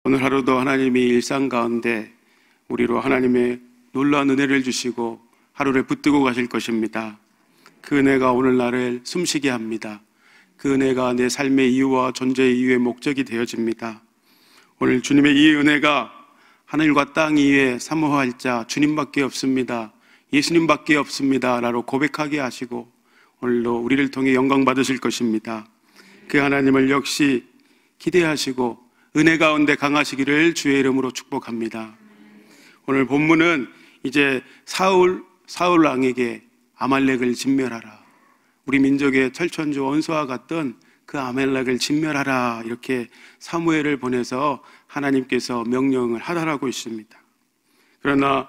오늘 하루도 하나님이 일상 가운데 우리로 하나님의 놀라운 은혜를 주시고 하루를 붙들고 가실 것입니다. 그 은혜가 오늘 나를 숨쉬게 합니다. 그 은혜가 내 삶의 이유와 존재의 이유의 목적이 되어집니다. 오늘 주님의 이 은혜가 하늘과 땅 위에 사모할 자 주님밖에 없습니다, 예수님밖에 없습니다 라고 고백하게 하시고 오늘도 우리를 통해 영광 받으실 것입니다. 그 하나님을 역시 기대하시고 은혜 가운데 강하시기를 주의 이름으로 축복합니다. 오늘 본문은 이제 사울 왕에게 아말렉을 진멸하라, 우리 민족의 철천지 원수와 같던 그 아말렉을 진멸하라, 이렇게 사무엘을 보내서 하나님께서 명령을 하라고 있습니다. 그러나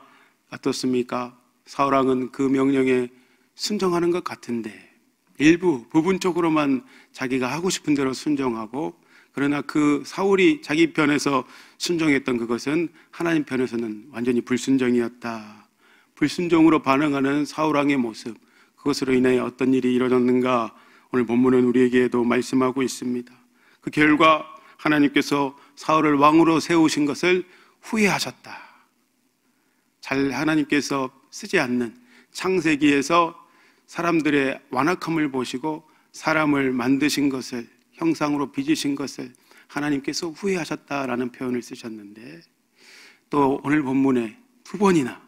어떻습니까? 사울 왕은 그 명령에 순종하는 것 같은데 일부 부분적으로만 자기가 하고 싶은 대로 순종하고, 그러나 그 사울이 자기 편에서 순종했던 그것은 하나님 편에서는 완전히 불순종이었다. 불순종으로 반응하는 사울 왕의 모습, 그것으로 인해 어떤 일이 일어났는가 오늘 본문은 우리에게도 말씀하고 있습니다. 그 결과 하나님께서 사울을 왕으로 세우신 것을 후회하셨다. 잘 하나님께서 쓰지 않는 창세기에서 사람들의 완악함을 보시고 사람을 만드신 것을, 형상으로 빚으신 것을 하나님께서 후회하셨다라는 표현을 쓰셨는데, 또 오늘 본문에 두 번이나,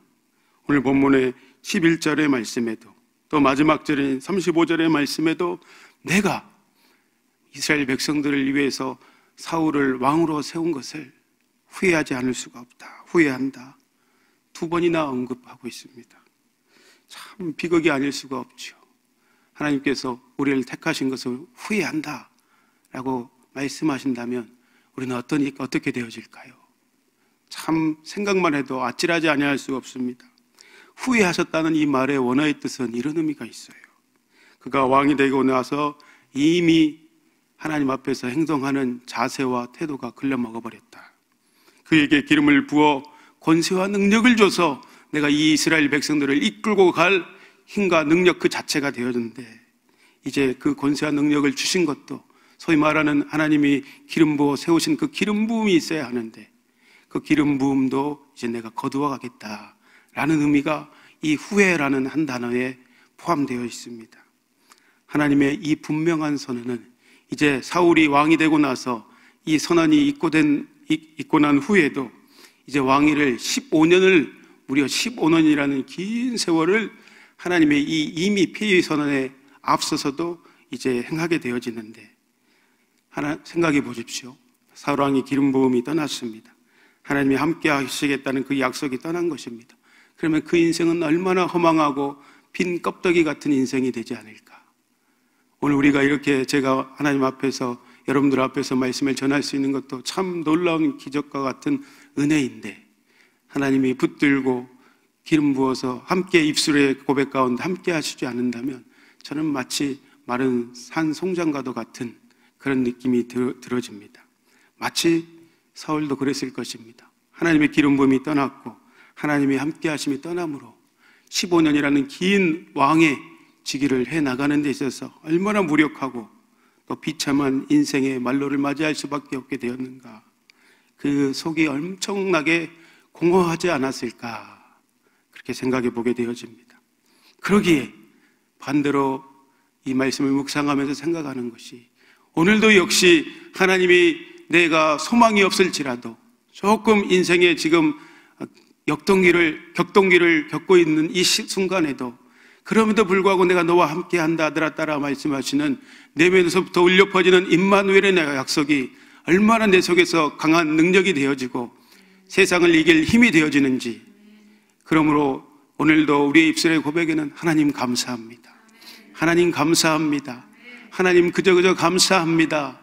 오늘 본문의 11절의 말씀에도 또 마지막 절인 35절의 말씀에도 내가 이스라엘 백성들을 위해서 사울을 왕으로 세운 것을 후회하지 않을 수가 없다, 후회한다, 두 번이나 언급하고 있습니다. 참 비극이 아닐 수가 없죠. 하나님께서 우리를 택하신 것을 후회한다 라고 말씀하신다면 우리는 어떻게 되어질까요? 참 생각만 해도 아찔하지 아니할 수가 없습니다. 후회하셨다는 이 말의 원어의 뜻은 이런 의미가 있어요. 그가 왕이 되고 나서 이미 하나님 앞에서 행동하는 자세와 태도가 글러먹어버렸다. 그에게 기름을 부어 권세와 능력을 줘서 내가 이 이스라엘 백성들을 이끌고 갈 힘과 능력 그 자체가 되었는데, 이제 그 권세와 능력을 주신 것도 소위 말하는 하나님이 기름 부어 세우신 그 기름 부음이 있어야 하는데, 그 기름 부음도 이제 내가 거두어 가겠다라는 의미가 이 후회라는 한 단어에 포함되어 있습니다. 하나님의 이 분명한 선언은 이제 사울이 왕이 되고 나서 이 선언이 있고 난 후에도 이제 왕위를 15년을, 무려 15년이라는 긴 세월을 하나님의 이 이미 폐위 선언에 앞서서도 이제 행하게 되어지는데, 생각해 보십시오. 사울 왕이 기름 부음이 떠났습니다. 하나님이 함께 하시겠다는 그 약속이 떠난 것입니다. 그러면 그 인생은 얼마나 허망하고 빈 껍데기 같은 인생이 되지 않을까. 오늘 우리가 이렇게 제가 하나님 앞에서, 여러분들 앞에서 말씀을 전할 수 있는 것도 참 놀라운 기적과 같은 은혜인데, 하나님이 붙들고 기름 부어서 함께 입술의 고백 가운데 함께 하시지 않는다면 저는 마치 마른 산 송장과도 같은 그런 느낌이 들어집니다. 마치 사울도 그랬을 것입니다. 하나님의 기름 부음이 떠났고 하나님이 함께 하심이 떠남으로 15년이라는 긴 왕의 직위를 해나가는 데 있어서 얼마나 무력하고 또 비참한 인생의 말로를 맞이할 수밖에 없게 되었는가. 그 속이 엄청나게 공허하지 않았을까, 그렇게 생각해 보게 되어집니다. 그러기에 반대로 이 말씀을 묵상하면서 생각하는 것이, 오늘도 역시 하나님이 내가 소망이 없을지라도 조금 인생에 지금 격동기를 겪고 있는 이 순간에도, 그럼에도 불구하고 내가 너와 함께한다 아들아 딸아 말씀하시는 내면에서부터 울려 퍼지는 임마누엘의 약속이 얼마나 내 속에서 강한 능력이 되어지고 세상을 이길 힘이 되어지는지. 그러므로 오늘도 우리의 입술의 고백에는 하나님 감사합니다, 하나님 감사합니다, 하나님 그저 감사합니다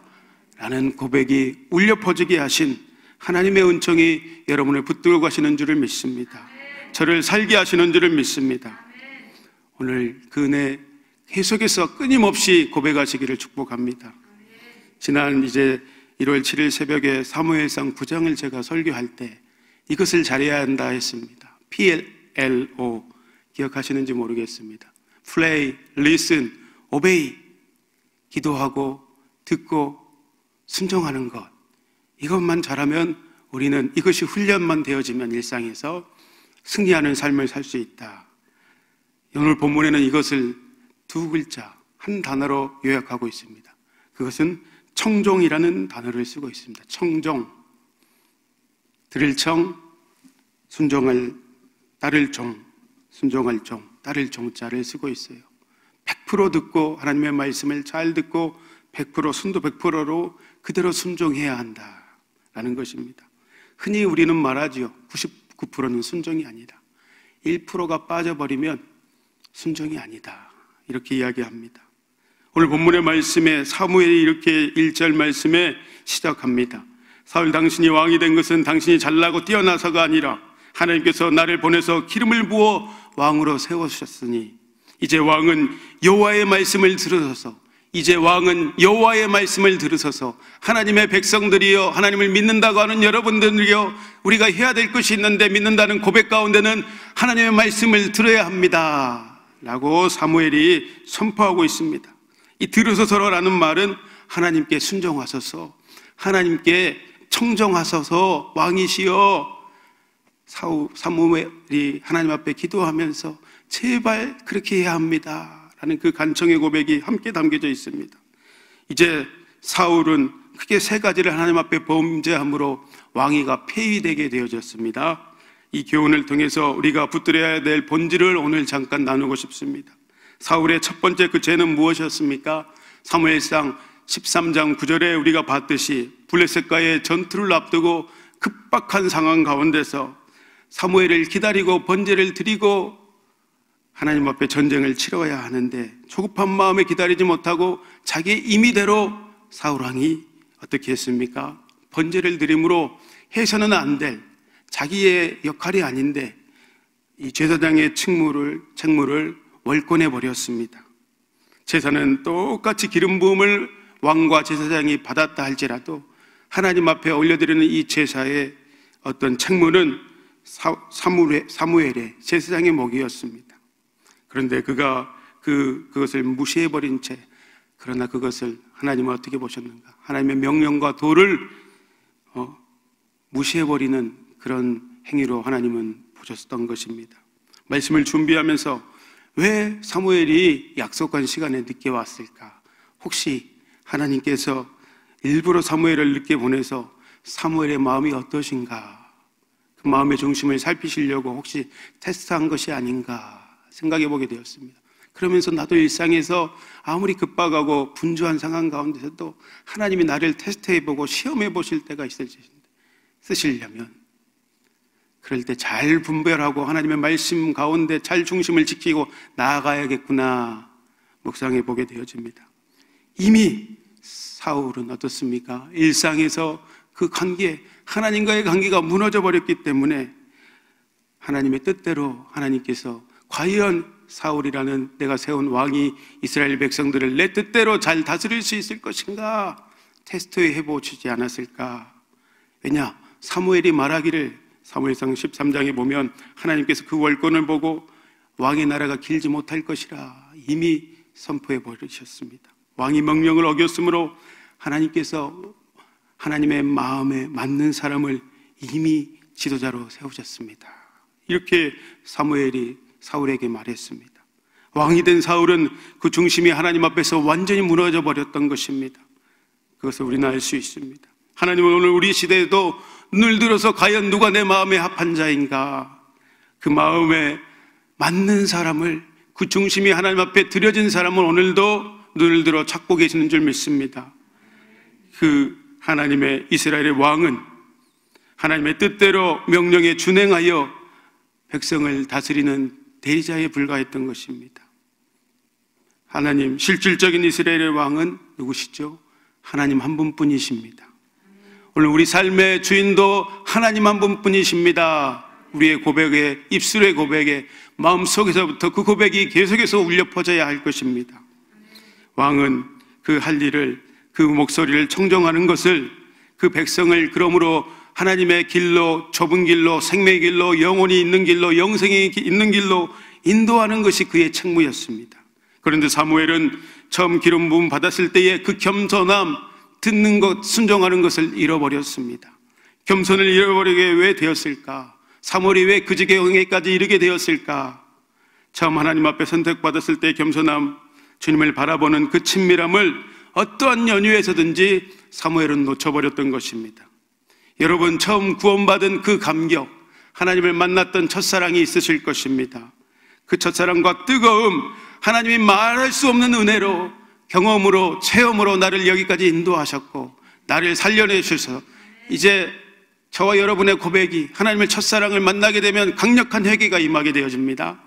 라는 고백이 울려 퍼지게 하신 하나님의 은총이 여러분을 붙들고 가시는 줄을 믿습니다. 저를 살게 하시는 줄을 믿습니다. 오늘 그 은혜 계속해서 끊임없이 고백하시기를 축복합니다. 지난 이제 1월 7일 새벽에 사무엘상 9장을 제가 설교할 때 이것을 잘해야 한다 했습니다. PLO 기억하시는지 모르겠습니다. Play, Listen, Obey. 기도하고 듣고 순종하는 것, 이것만 잘하면 우리는 이것이 훈련만 되어지면 일상에서 승리하는 삶을 살 수 있다. 오늘 본문에는 이것을 두 글자, 한 단어로 요약하고 있습니다. 그것은 청종이라는 단어를 쓰고 있습니다. 청종, 들을 청, 순종할, 따를 종, 순종할 종, 따를 종자를 쓰고 있어요. 100% 듣고 하나님의 말씀을 잘 듣고 100% 순도 100%로 그대로 순종해야 한다라는 것입니다. 흔히 우리는 말하지요. 99%는 순종이 아니다. 1%가 빠져버리면 순종이 아니다. 이렇게 이야기합니다. 오늘 본문의 말씀에 사무엘이 이렇게 1절 말씀에 시작합니다. 사울 당신이 왕이 된 것은 당신이 잘나고 뛰어나서가 아니라 하나님께서 나를 보내서 기름을 부어 왕으로 세우셨으니 이제 왕은 여호와의 말씀을 들으소서. 이제 왕은 여호와의 말씀을 들으소서. 하나님의 백성들이여, 하나님을 믿는다고 하는 여러분들이여, 우리가 해야 될 것이 있는데 믿는다는 고백 가운데는 하나님의 말씀을 들어야 합니다 라고 사무엘이 선포하고 있습니다. 이 들으소서라는 말은 하나님께 순종하소서, 하나님께 청정하소서, 왕이시여. 사무엘이 하나님 앞에 기도하면서 제발 그렇게 해야 합니다 라는 그 간청의 고백이 함께 담겨져 있습니다. 이제 사울은 크게 세 가지를 하나님 앞에 범죄함으로 왕위가 폐위되게 되어졌습니다. 이 교훈을 통해서 우리가 붙들어야 될 본질을 오늘 잠깐 나누고 싶습니다. 사울의 첫 번째 그 죄는 무엇이었습니까? 사무엘상 13장 9절에 우리가 봤듯이 블레셋과의 전투를 앞두고 급박한 상황 가운데서 사무엘을 기다리고 번제를 드리고 하나님 앞에 전쟁을 치러야 하는데 조급한 마음에 기다리지 못하고 자기의 임의대로 사울왕이 어떻게 했습니까? 번제를 드림으로 해서는 안 될 자기의 역할이 아닌데 이 제사장의 책무를 월권해 버렸습니다. 제사는 똑같이 기름 부음을 왕과 제사장이 받았다 할지라도 하나님 앞에 올려드리는 이 제사의 어떤 책무는 사무엘의 제사장의 몫이었습니다. 그런데 그가 그것을 무시해버린 채, 그러나 그것을 하나님은 어떻게 보셨는가? 하나님의 명령과 도를 무시해버리는 그런 행위로 하나님은 보셨던 것입니다. 말씀을 준비하면서 왜 사무엘이 약속한 시간에 늦게 왔을까? 혹시 하나님께서 일부러 사무엘을 늦게 보내서 사무엘의 마음이 어떠신가? 그 마음의 중심을 살피시려고 혹시 테스트한 것이 아닌가 생각해 보게 되었습니다. 그러면서 나도 일상에서 아무리 급박하고 분주한 상황 가운데서도 하나님이 나를 테스트해 보고 시험해 보실 때가 있을 텐데 쓰시려면 그럴 때 잘 분별하고 하나님의 말씀 가운데 잘 중심을 지키고 나아가야겠구나 묵상해 보게 되어집니다. 이미 사울은 어떻습니까? 일상에서 그 관계, 하나님과의 관계가 무너져 버렸기 때문에 하나님의 뜻대로 하나님께서 과연 사울이라는 내가 세운 왕이 이스라엘 백성들을 내 뜻대로 잘 다스릴 수 있을 것인가 테스트해 보시지 않았을까? 왜냐? 사무엘이 말하기를 사무엘상 13장에 보면 하나님께서 그 월권을 보고 왕의 나라가 길지 못할 것이라 이미 선포해 버리셨습니다. 왕이 명령을 어겼으므로 하나님께서 하나님의 마음에 맞는 사람을 이미 지도자로 세우셨습니다. 이렇게 사무엘이 사울에게 말했습니다. 왕이 된 사울은 그 중심이 하나님 앞에서 완전히 무너져 버렸던 것입니다. 그것을 우리는 알 수 있습니다. 하나님은 오늘 우리 시대에도 눈을 들어서 과연 누가 내 마음에 합한 자인가, 그 마음에 맞는 사람을, 그 중심이 하나님 앞에 드려진 사람을 오늘도 눈을 들어 찾고 계시는 줄 믿습니다. 그 하나님의 이스라엘의 왕은 하나님의 뜻대로 명령에 준행하여 백성을 다스리는 대리자에 불과했던 것입니다. 하나님, 실질적인 이스라엘의 왕은 누구시죠? 하나님 한 분뿐이십니다. 오늘 우리 삶의 주인도 하나님 한 분뿐이십니다. 우리의 고백에, 입술의 고백에, 마음속에서부터 그 고백이 계속해서 울려 퍼져야 할 것입니다. 왕은 그 할 일을, 그 목소리를 청정하는 것을, 그 백성을 그러므로 하나님의 길로, 좁은 길로, 생명의 길로, 영혼이 있는 길로, 영생이 있는 길로 인도하는 것이 그의 책무였습니다. 그런데 사무엘은 처음 기름 부음 받았을 때의 그 겸손함, 듣는 것, 순종하는 것을 잃어버렸습니다. 겸손을 잃어버리게 왜 되었을까? 사무엘이 왜 그 지경에까지 이르게 되었을까? 처음 하나님 앞에 선택받았을 때 겸손함, 주님을 바라보는 그 친밀함을 어떠한 연유에서든지 사무엘은 놓쳐버렸던 것입니다. 여러분, 처음 구원받은 그 감격, 하나님을 만났던 첫사랑이 있으실 것입니다. 그 첫사랑과 뜨거움, 하나님이 말할 수 없는 은혜로, 경험으로, 체험으로 나를 여기까지 인도하셨고 나를 살려내셔서 이제 저와 여러분의 고백이 하나님의 첫사랑을 만나게 되면 강력한 회개가 임하게 되어집니다.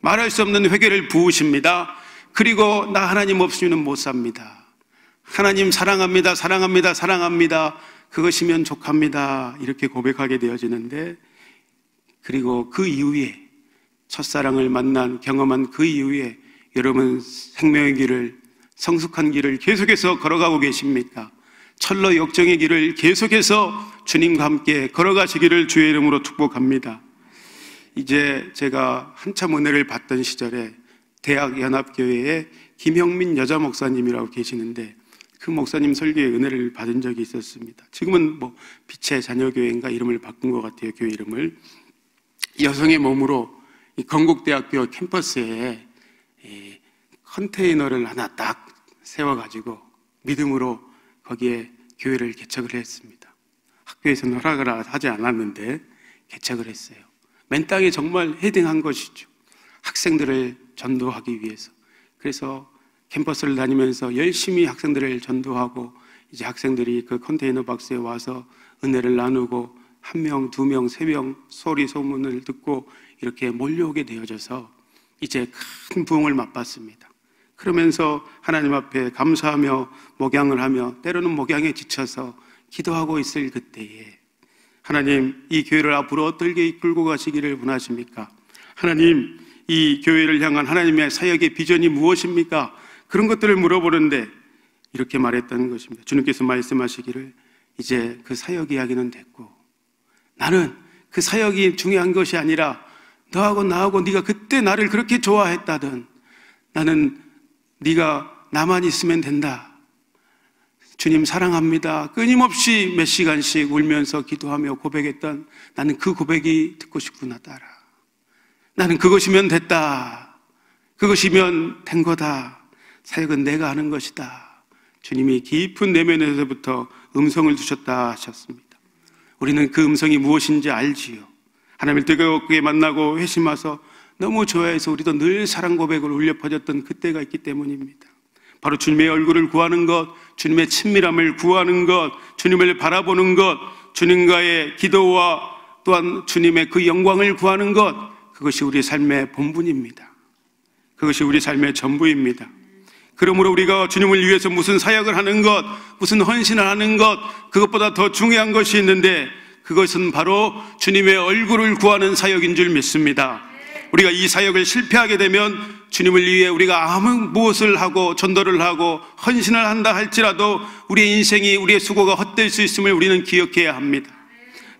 말할 수 없는 회개를 부으십니다. 그리고 나 하나님 없이는 못 삽니다. 하나님 사랑합니다, 사랑합니다, 사랑합니다. 그것이면 족합니다. 이렇게 고백하게 되어지는데, 그리고 그 이후에 첫사랑을 만난 경험한 그 이후에 여러분 생명의 길을, 성숙한 길을 계속해서 걸어가고 계십니까? 철로 역정의 길을 계속해서 주님과 함께 걸어가시기를 주의 이름으로 축복합니다. 이제 제가 한참 은혜를 받던 시절에 대학연합교회에 김형민 여자 목사님이라고 계시는데, 그 목사님 설교에 은혜를 받은 적이 있었습니다. 지금은 뭐 빛의 자녀교회인가 이름을 바꾼 것 같아요. 교회 이름을. 여성의 몸으로 이 건국대학교 캠퍼스에 컨테이너를 하나 딱 세워가지고 믿음으로 거기에 교회를 개척을 했습니다. 학교에서는 허락을 하지 않았는데 개척을 했어요. 맨 땅에 정말 헤딩한 것이죠. 학생들을 전도하기 위해서. 그래서 캠퍼스를 다니면서 열심히 학생들을 전도하고, 이제 학생들이 그 컨테이너 박스에 와서 은혜를 나누고 1명, 2명, 3명 소리 소문을 듣고 이렇게 몰려오게 되어져서 이제 큰 부흥을 맛봤습니다. 그러면서 하나님 앞에 감사하며 목양을 하며 때로는 목양에 지쳐서 기도하고 있을 그때에 하나님, 이 교회를 앞으로 어떻게 이끌고 가시기를 원하십니까? 하나님, 이 교회를 향한 하나님의 사역의 비전이 무엇입니까? 그런 것들을 물어보는데 이렇게 말했다는 것입니다. 주님께서 말씀하시기를 이제 그 사역 이야기는 됐고, 나는 그 사역이 중요한 것이 아니라 너하고 나하고 네가 그때 나를 그렇게 좋아했다던, 나는 네가 나만 있으면 된다. 주님 사랑합니다. 끊임없이 몇 시간씩 울면서 기도하며 고백했던, 나는 그 고백이 듣고 싶구나 따라. 나는 그것이면 됐다. 그것이면 된 거다. 사역은 내가 하는 것이다. 주님이 깊은 내면에서부터 음성을 주셨다 하셨습니다. 우리는 그 음성이 무엇인지 알지요. 하나님을 뜨겁게 만나고 회심하서 너무 좋아해서 우리도 늘 사랑 고백을 울려 퍼졌던 그때가 있기 때문입니다. 바로 주님의 얼굴을 구하는 것, 주님의 친밀함을 구하는 것, 주님을 바라보는 것, 주님과의 기도와 또한 주님의 그 영광을 구하는 것, 그것이 우리 삶의 본분입니다. 그것이 우리 삶의 전부입니다. 그러므로 우리가 주님을 위해서 무슨 사역을 하는 것, 무슨 헌신을 하는 것, 그것보다 더 중요한 것이 있는데, 그것은 바로 주님의 얼굴을 구하는 사역인 줄 믿습니다. 우리가 이 사역을 실패하게 되면 주님을 위해 우리가 아무 무엇을 하고 전도를 하고 헌신을 한다 할지라도 우리의 인생이, 우리의 수고가 헛될 수 있음을 우리는 기억해야 합니다.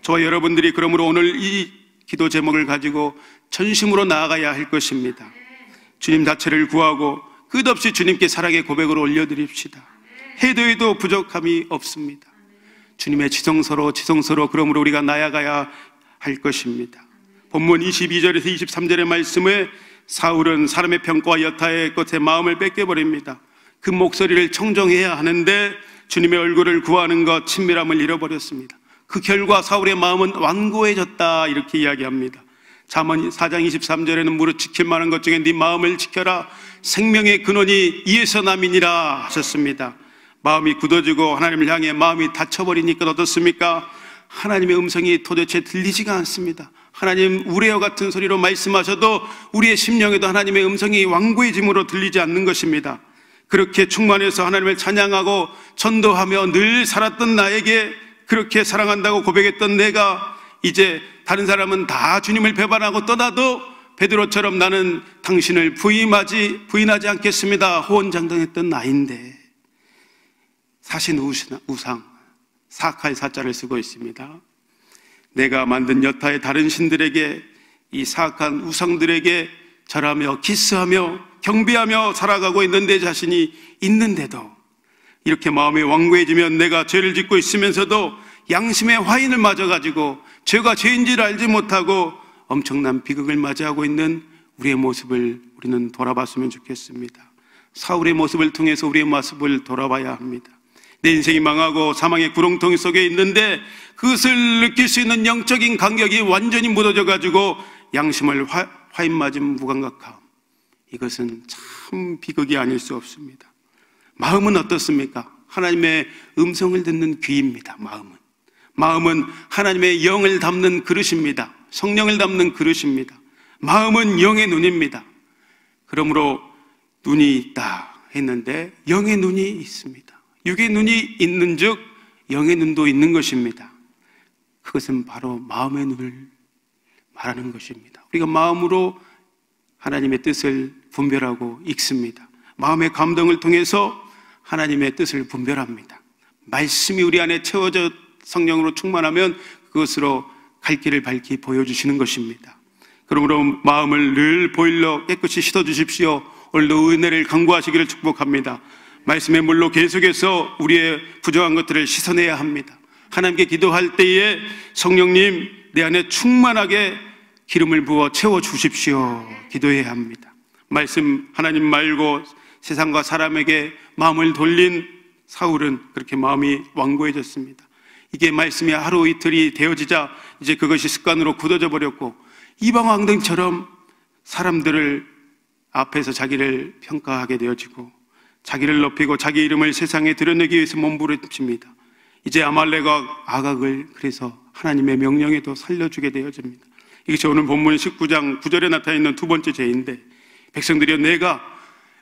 저와 여러분들이 그러므로 오늘 이 기도 제목을 가지고 전심으로 나아가야 할 것입니다. 주님 자체를 구하고 끝없이 주님께 사랑의 고백을 올려드립시다. 해도 해도 부족함이 없습니다. 주님의 지성소로 그러므로 우리가 나아가야 할 것입니다. 본문 22절에서 23절의 말씀에 사울은 사람의 평가와 여타의 것에 마음을 뺏겨버립니다. 그 목소리를 청정해야 하는데 주님의 얼굴을 구하는 것, 친밀함을 잃어버렸습니다. 그 결과 사울의 마음은 완고해졌다 이렇게 이야기합니다. 잠언 4장 23절에는 무릇 지킬 만한 것 중에 네 마음을 지켜라. 생명의 근원이 이에서 남이니라 하셨습니다. 마음이 굳어지고 하나님을 향해 마음이 닫혀버리니까 어떻습니까? 하나님의 음성이 도대체 들리지가 않습니다. 하나님 우레와 같은 소리로 말씀하셔도 우리의 심령에도 하나님의 음성이 완고해짐으로 들리지 않는 것입니다. 그렇게 충만해서 하나님을 찬양하고 전도하며 늘 살았던 나에게 그렇게 사랑한다고 고백했던 내가 이제 다른 사람은 다 주님을 배반하고 떠나도 베드로처럼 나는 당신을 부인하지 않겠습니다 호언장담했던 나인데, 사신 우상 사악할 사자를 쓰고 있습니다. 내가 만든 여타의 다른 신들에게, 이 사악한 우상들에게 절하며 키스하며 경배하며 살아가고 있는 내 자신이 있는데도, 이렇게 마음이 완고해지면 내가 죄를 짓고 있으면서도 양심의 화인을 맞아가지고 죄가 죄인지를 알지 못하고 엄청난 비극을 맞이하고 있는 우리의 모습을 우리는 돌아봤으면 좋겠습니다. 사울의 모습을 통해서 우리의 모습을 돌아봐야 합니다. 내 인생이 망하고 사망의 구렁텅이 속에 있는데 그것을 느낄 수 있는 영적인 간격이 완전히 무너져가지고 양심을 화인 맞은 무감각함, 이것은 참 비극이 아닐 수 없습니다. 마음은 어떻습니까? 하나님의 음성을 듣는 귀입니다. 마음은 하나님의 영을 담는 그릇입니다. 성령을 담는 그릇입니다. 마음은 영의 눈입니다. 그러므로 눈이 있다 했는데 영의 눈이 있습니다. 육의 눈이 있는 즉 영의 눈도 있는 것입니다. 그것은 바로 마음의 눈을 말하는 것입니다. 우리가 마음으로 하나님의 뜻을 분별하고 읽습니다. 마음의 감동을 통해서 하나님의 뜻을 분별합니다. 말씀이 우리 안에 채워져 성령으로 충만하면 그것으로 갈 길을 밝히 보여주시는 것입니다. 그러므로 마음을 늘 보일러 깨끗이 씻어주십시오. 오늘도 은혜를 간구하시기를 축복합니다. 말씀의 물로 계속해서 우리의 부정한 것들을 씻어내야 합니다. 하나님께 기도할 때에 성령님 내 안에 충만하게 기름을 부어 채워주십시오 기도해야 합니다. 말씀 하나님 말고 세상과 사람에게 마음을 돌린 사울은 그렇게 마음이 완고해졌습니다. 이게 말씀이 하루 이틀이 되어지자 이제 그것이 습관으로 굳어져 버렸고 이방 왕등처럼 사람들을 앞에서 자기를 평가하게 되어지고 자기를 높이고 자기 이름을 세상에 드러내기 위해서 몸부림칩니다. 이제 아말렉과 아각을 그래서 하나님의 명령에도 살려주게 되어집니다. 이것이 오늘 본문 19장 9절에 나타나 있는 두 번째 죄인데, 백성들이여 내가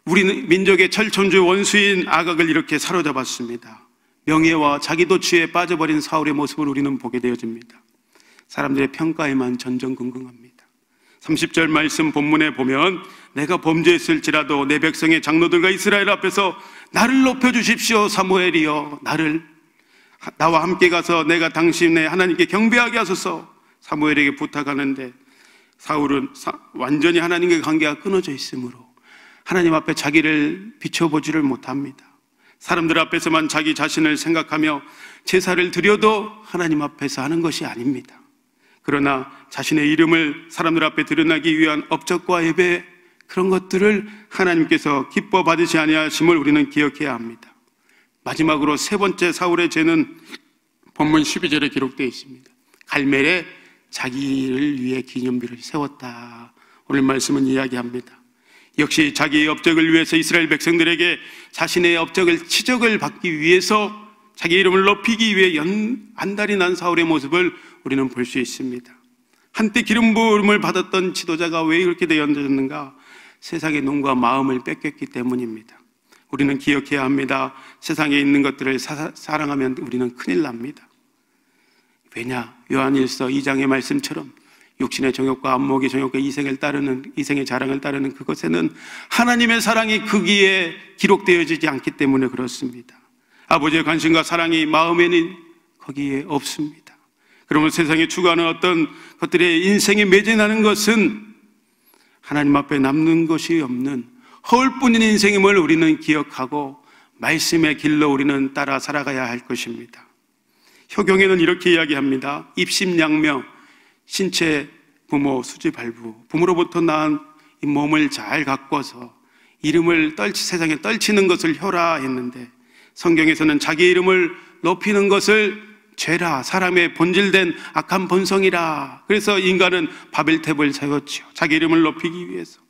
우리 민족의 철천주 원수인 아각을 이렇게 사로잡았습니다. 명예와 자기도취에 빠져버린 사울의 모습을 우리는 보게 되어집니다. 사람들의 평가에만 전전긍긍합니다. 30절 말씀 본문에 보면 내가 범죄했을지라도 내 백성의 장로들과 이스라엘 앞에서 나를 높여주십시오 사무엘이여, 나와 함께 가서 내가 당신의 하나님께 경배하게 하소서 사무엘에게 부탁하는데, 사울은 완전히 하나님과 관계가 끊어져 있으므로 하나님 앞에 자기를 비춰보지를 못합니다. 사람들 앞에서만 자기 자신을 생각하며 제사를 드려도 하나님 앞에서 하는 것이 아닙니다. 그러나 자신의 이름을 사람들 앞에 드러나기 위한 업적과 예배, 그런 것들을 하나님께서 기뻐 받으시 아니하심을 우리는 기억해야 합니다. 마지막으로 세 번째 사울의 죄는 본문 12절에 기록되어 있습니다. 갈멜에 자기를 위해 기념비를 세웠다. 오늘 말씀은 이야기합니다. 역시 자기의 업적을 위해서 이스라엘 백성들에게 자신의 업적을 치적을 받기 위해서 자기 이름을 높이기 위해 안달이 난 사울의 모습을 우리는 볼 수 있습니다. 한때 기름 부음을 받았던 지도자가 왜 이렇게 되었는가? 세상의 눈과 마음을 뺏겼기 때문입니다. 우리는 기억해야 합니다. 세상에 있는 것들을 사랑하면 우리는 큰일 납니다. 왜냐? 요한일서 2장의 말씀처럼 육신의 정욕과 안목의 정욕과 이생의 자랑을 따르는 그것에는 하나님의 사랑이 거기에 기록되어지지 않기 때문에 그렇습니다. 아버지의 관심과 사랑이 마음에는 거기에 없습니다. 그러면 세상에 추구하는 어떤 것들의 인생에 매진하는 것은 하나님 앞에 남는 것이 없는 허울뿐인 인생임을 우리는 기억하고 말씀의 길로 우리는 따라 살아가야 할 것입니다. 효경에는 이렇게 이야기합니다. 입심양명, 신체, 부모, 수지발부, 부모로부터 낳은 이 몸을 잘 가꿔서 이름을 세상에 떨치는 것을 혀라 했는데, 성경에서는 자기 이름을 높이는 것을 죄라, 사람의 본질된 악한 본성이라. 그래서 인간은 바벨탑을 세웠죠. 자기 이름을 높이기 위해서.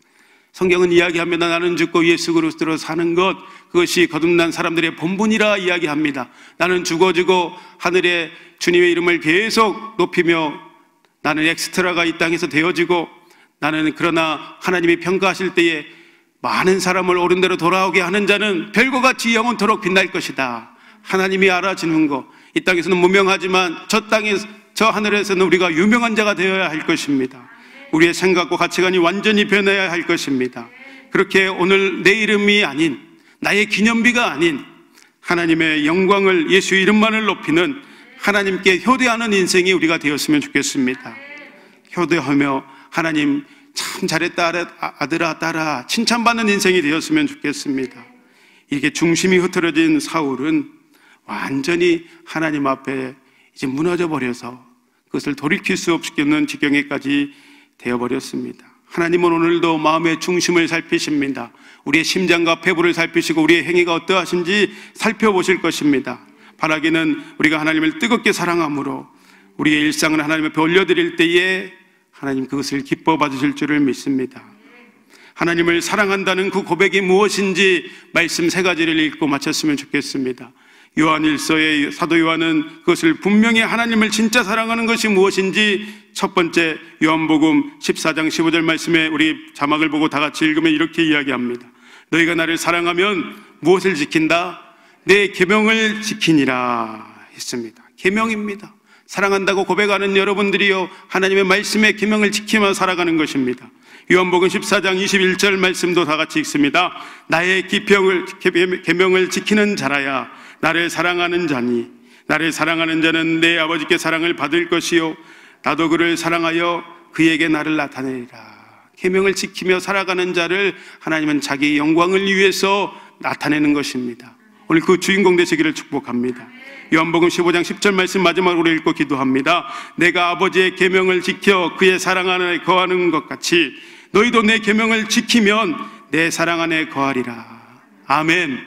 성경은 이야기합니다. 나는 죽고 예수 그리스도로 사는 것, 그것이 거듭난 사람들의 본분이라 이야기합니다. 나는 죽어지고 하늘에 주님의 이름을 계속 높이며 나는 엑스트라가 이 땅에서 되어지고, 나는 그러나 하나님이 평가하실 때에 많은 사람을 옳은 대로 돌아오게 하는 자는 별과 같이 영원토록 빛날 것이다. 하나님이 알아주는 것, 이 땅에서는 무명하지만 저 하늘에서는 우리가 유명한 자가 되어야 할 것입니다. 우리의 생각과 가치관이 완전히 변해야 할 것입니다. 그렇게 오늘 내 이름이 아닌, 나의 기념비가 아닌 하나님의 영광을, 예수 이름만을 높이는, 하나님께 효대하는 인생이 우리가 되었으면 좋겠습니다. 효대하며 하나님 참 잘했다 아들아 딸아 칭찬받는 인생이 되었으면 좋겠습니다. 이게 중심이 흐트러진 사울은 완전히 하나님 앞에 이제 무너져 버려서 그것을 돌이킬 수 없는 지경에까지 되어버렸습니다. 하나님은 오늘도 마음의 중심을 살피십니다. 우리의 심장과 폐부를 살피시고 우리의 행위가 어떠하신지 살펴보실 것입니다. 바라기는 우리가 하나님을 뜨겁게 사랑함으로 우리의 일상을 하나님 앞에 올려드릴 때에 하나님 그것을 기뻐 받으실 줄을 믿습니다. 하나님을 사랑한다는 그 고백이 무엇인지 말씀 3가지를 읽고 마쳤으면 좋겠습니다. 요한일서의 사도 요한은 그것을 분명히 하나님을 진짜 사랑하는 것이 무엇인지 첫 번째 요한복음 14장 15절 말씀에 우리 자막을 보고 다 같이 읽으면 이렇게 이야기합니다. 너희가 나를 사랑하면 무엇을 지킨다? 내 계명을 지키니라 했습니다. 계명입니다. 사랑한다고 고백하는 여러분들이요, 하나님의 말씀의 계명을 지키며 살아가는 것입니다. 요한복음 14장 21절 말씀도 다 같이 읽습니다. 나의 계명을 지키는 자라야 나를 사랑하는 자니 나를 사랑하는 자는 내 아버지께 사랑을 받을 것이요 나도 그를 사랑하여 그에게 나를 나타내리라. 계명을 지키며 살아가는 자를 하나님은 자기 영광을 위해서 나타내는 것입니다. 오늘 그 주인공 되시기를 축복합니다. 요한복음 15장 10절 말씀 마지막으로 읽고 기도합니다. 내가 아버지의 계명을 지켜 그의 사랑 안에 거하는 것 같이 너희도 내 계명을 지키면 내 사랑 안에 거하리라. 아멘.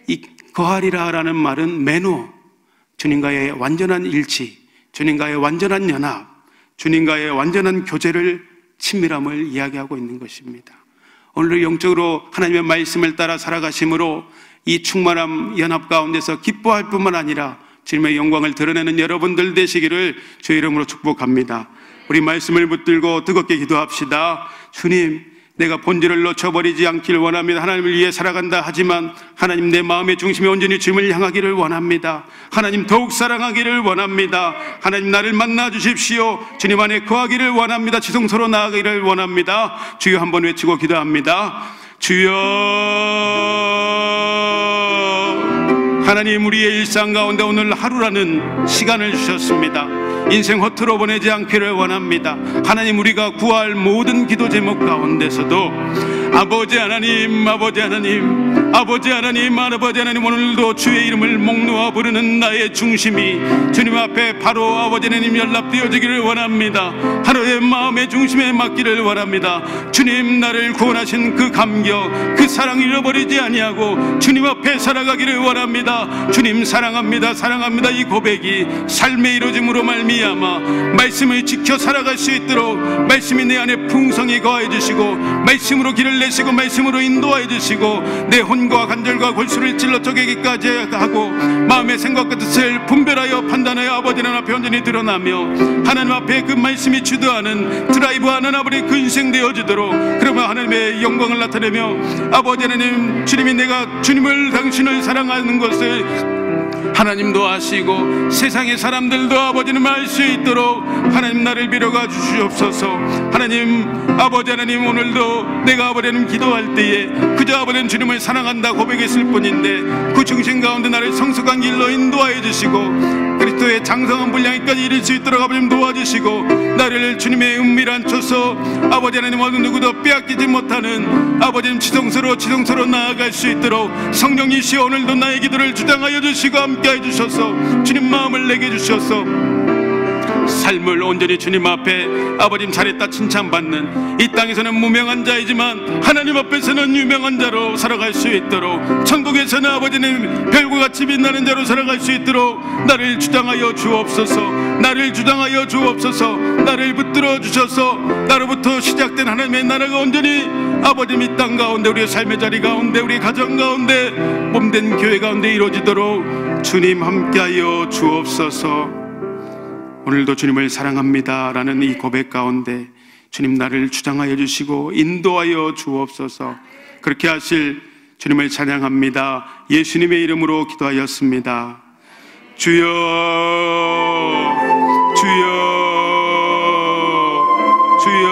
이 거하리라 라는 말은 매너, 주님과의 완전한 일치, 주님과의 완전한 연합, 주님과의 완전한 교제를, 친밀함을 이야기하고 있는 것입니다. 오늘 영적으로 하나님의 말씀을 따라 살아가심으로 이 충만함 연합 가운데서 기뻐할 뿐만 아니라 주님의 영광을 드러내는 여러분들 되시기를 주의 이름으로 축복합니다. 우리 말씀을 붙들고 뜨겁게 기도합시다. 주님, 내가 본질을 놓쳐버리지 않기를 원합니다. 하나님을 위해 살아간다 하지만 하나님 내 마음의 중심이 온전히 주님을 향하기를 원합니다. 하나님 더욱 사랑하기를 원합니다. 하나님 나를 만나 주십시오. 주님 안에 거하기를 원합니다. 지성소로 나아가기를 원합니다. 주여 한번 외치고 기도합니다. 주여. 하나님 우리의 일상 가운데 오늘 하루라는 시간을 주셨습니다. 인생 허투루 보내지 않기를 원합니다. 하나님 우리가 구할 모든 기도 제목 가운데서도 아버지 하나님, 아버지 하나님, 아버지 하나님, 아버지 하나님, 오늘도 주의 이름을 목 놓아 부르는 나의 중심이 주님 앞에 바로 아버지 하나님 연락되어지기를 원합니다. 하루의 마음의 중심에 맡기를 원합니다. 주님 나를 구원하신 그 감격, 그 사랑 잃어버리지 아니하고 주님 앞에 살아가기를 원합니다. 주님 사랑합니다, 사랑합니다. 이 고백이 삶의 이루어짐으로 말미암아 말씀을 지켜 살아갈 수 있도록 말씀이 내 안에 풍성히 거하여 주시고 말씀으로 길을 내시고 말씀으로 인도하여 주시고 내 혼과 간절과 골수를 찔러 쪼개기까지 하고 마음의 생각과 뜻을 분별하여 판단하여 아버지 하나님 앞에 온전히 드러나며 하나님 앞에 그 말씀이 주도하는 드라이브하는 아버지 그 인생 되어지도록, 그러면 하나님의 영광을 나타내며 아버지 하나님 주님이 내가 주님을 당신을 사랑하는 것을 하나님도 아시고 세상의 사람들도 아버지는 알 수 있도록 하나님 나를 빌어가 주시옵소서. 하나님 아버지 하나님 오늘도 내가 아버지 하나님 기도할 때에 그저 아버지 하나님 주님을 사랑한다 고백했을 뿐인데 그 중심 가운데 나를 성숙한 길로 인도하여 주시고 그리스도의 장성한 분량에까지 이를 수 있도록 아버님 도와주시고 나를 주님의 은밀한 초소 아버지 하나님 어느 누구도 빼앗기지 못하는 아버지님 지성소로 나아갈 수 있도록 성령이시여 오늘도 나의 기도를 주장하여 주시고 함께해 주셔서 주님 마음을 내게 주셔서 삶을 온전히 주님 앞에 아버님 잘했다 칭찬받는 이 땅에서는 무명한 자이지만 하나님 앞에서는 유명한 자로 살아갈 수 있도록 천국에서는 아버지님 별과 같이 빛나는 자로 살아갈 수 있도록 나를 주장하여 주옵소서. 나를 주장하여 주옵소서. 나를 붙들어 주셔서 나로부터 시작된 하나님의 나라가 온전히 아버님 이 땅 가운데 우리의 삶의 자리 가운데 우리 가정 가운데 몸된 교회 가운데 이루어지도록 주님 함께하여 주옵소서. 오늘도 주님을 사랑합니다 라는 이 고백 가운데 주님 나를 주장하여 주시고 인도하여 주옵소서. 그렇게 하실 주님을 찬양합니다. 예수님의 이름으로 기도하였습니다. 주여 주여 주여.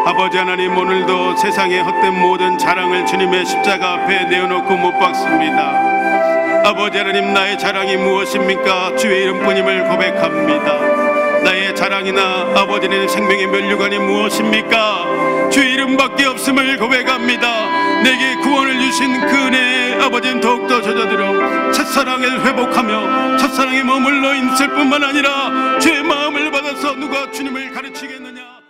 아버지 하나님 오늘도 세상의 헛된 모든 자랑을 주님의 십자가 앞에 내어놓고 못 박습니다. 아버지 하나님 나의 자랑이 무엇입니까? 주의 이름뿐임을 고백합니다. 나의 자랑이나 아버지의 생명의 면류관이 무엇입니까? 주의 이름밖에 없음을 고백합니다. 내게 구원을 주신 그 은혜에 아버지는 더욱더 젖어들어 첫사랑을 회복하며 첫사랑에 머물러 있을 뿐만 아니라 주의 마음을 받아서 누가 주님을 가르치겠느냐.